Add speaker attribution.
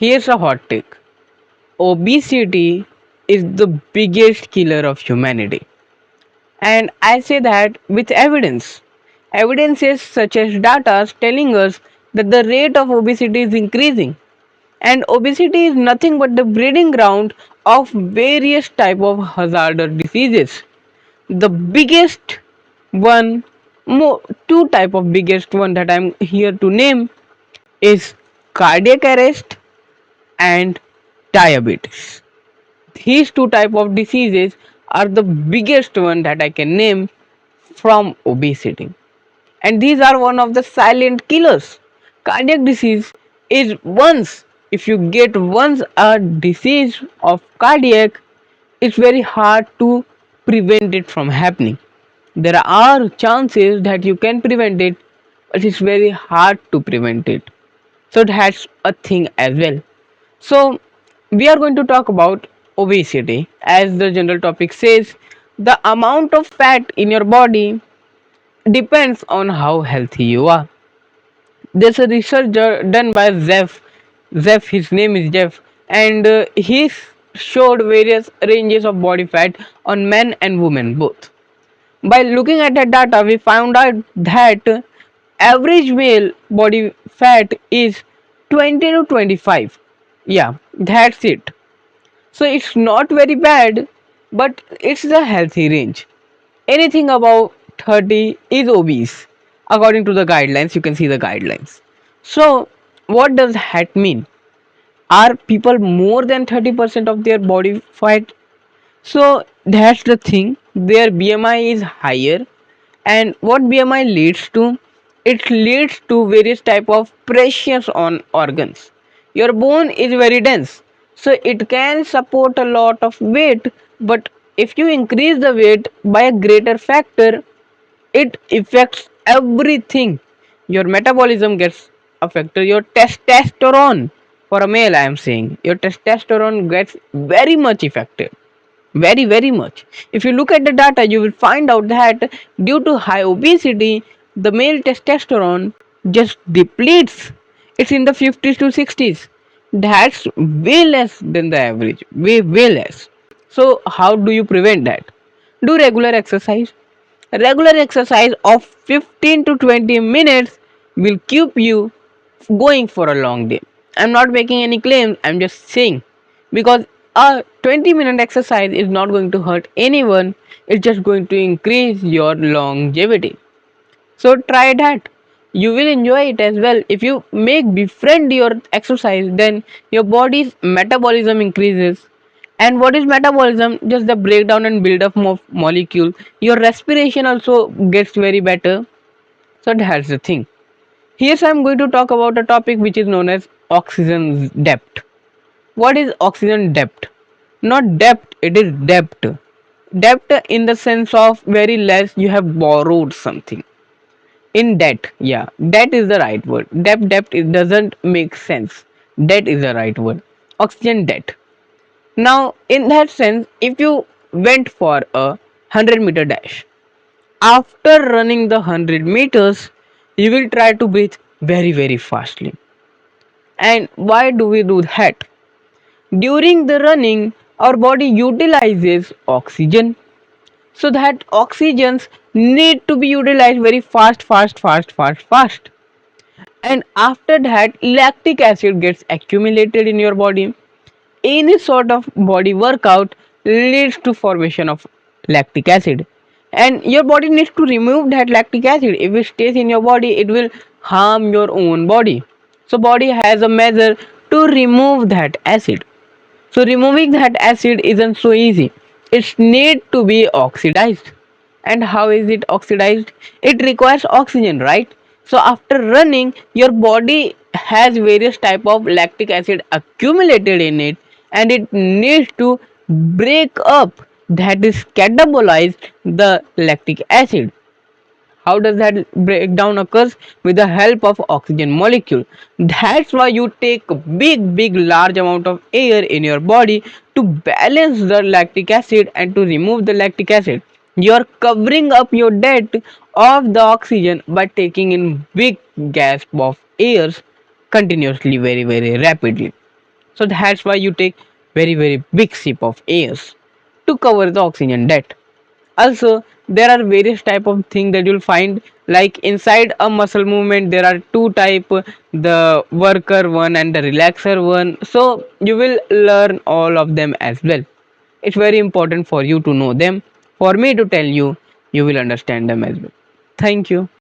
Speaker 1: Here's a hot take. Obesity is the biggest killer of humanity. And I say that with evidence. Evidences such as data telling us that the rate of obesity is increasing. And obesity is nothing but the breeding ground of various type of hazardous diseases. The biggest one, two type of biggest one that I'm here to name is cardiac arrest and diabetes. These two type of diseases are the biggest one that I can name from obesity. And these are one of the silent killers. Cardiac disease is once, if you get once a disease of cardiac, it's very hard to prevent it from happening. There are chances that you can prevent it, but it's very hard to prevent it. So that's a thing as well. So we are going to talk about obesity. As the general topic says, the amount of fat in your body depends on how healthy you are. There's a research done by Zeph, his name is Jeff, and he showed various ranges of body fat on men and women both. By looking at the data, we found out that average male body fat is 20 to 25. Yeah, that's it. So it's not very bad, but it's the healthy range. Anything above 30 is obese. According to the guidelines, you can see the guidelines. So, what does that mean? Are people more than 30% of their body fat? So, that's the thing. Their BMI is higher. And what BMI leads to? It leads to various type of pressures on organs. Your bone is very dense, so it can support a lot of weight, but if you increase the weight by a greater factor, it affects everything. Your metabolism gets affected. Your testosterone, for a male I am saying, your testosterone gets very much affected, very much. If you look at the data, you will find out that due to high obesity, the male testosterone just depletes. It's in the 50s to 60s. That's way less than the average, way less. So how do you prevent that? Do regular exercise. Regular exercise of 15 to 20 minutes will keep you going for a long day. I'm not making any claims, I'm just saying, because a 20-minute exercise is not going to hurt anyone, it's just going to increase your longevity. So try that. You will enjoy it as well. If you make befriend your exercise, then your body's metabolism increases. And what is metabolism? Just the breakdown and build up of molecule. Your respiration also gets very better. So that's the thing. Here I'm going to talk about a topic which is known as oxygen depth. What is oxygen depth? Not depth, it is depth. Depth in the sense of very less you have borrowed something. In debt, yeah, debt is the right word. Debt, it doesn't make sense. Debt is the right word. Oxygen debt. Now, in that sense, if you went for a 100-meter dash, after running the 100 meters, you will try to breathe very fastly. And why do we do that? During the running, our body utilizes oxygen, so that oxygens need to be utilized very fast. And after that, lactic acid gets accumulated in your body. Any sort of body workout leads to formation of lactic acid, and your body needs to remove that lactic acid. If it stays in your body, it will harm your own body. So body has a measure to remove that acid. So removing that acid isn't so easy. It need to be oxidized. And how is it oxidized? It requires oxygen, right? So after running, your body has various type of lactic acid accumulated in it, and it needs to break up, that is catabolize the lactic acid. How does that breakdown occurs? With the help of oxygen molecule. That's why you take big large amount of air in your body to balance the lactic acid and to remove the lactic acid. You're covering up your debt of the oxygen by taking in big gasp of airs continuously, very rapidly. So that's why you take very big sip of airs to cover the oxygen debt. Also, there are various type of things that you'll find, like inside a muscle movement there are two type, the worker one and the relaxer one. So you will learn all of them as well. It's very important for you to know them. For me to tell you, you will understand them as well. Thank you.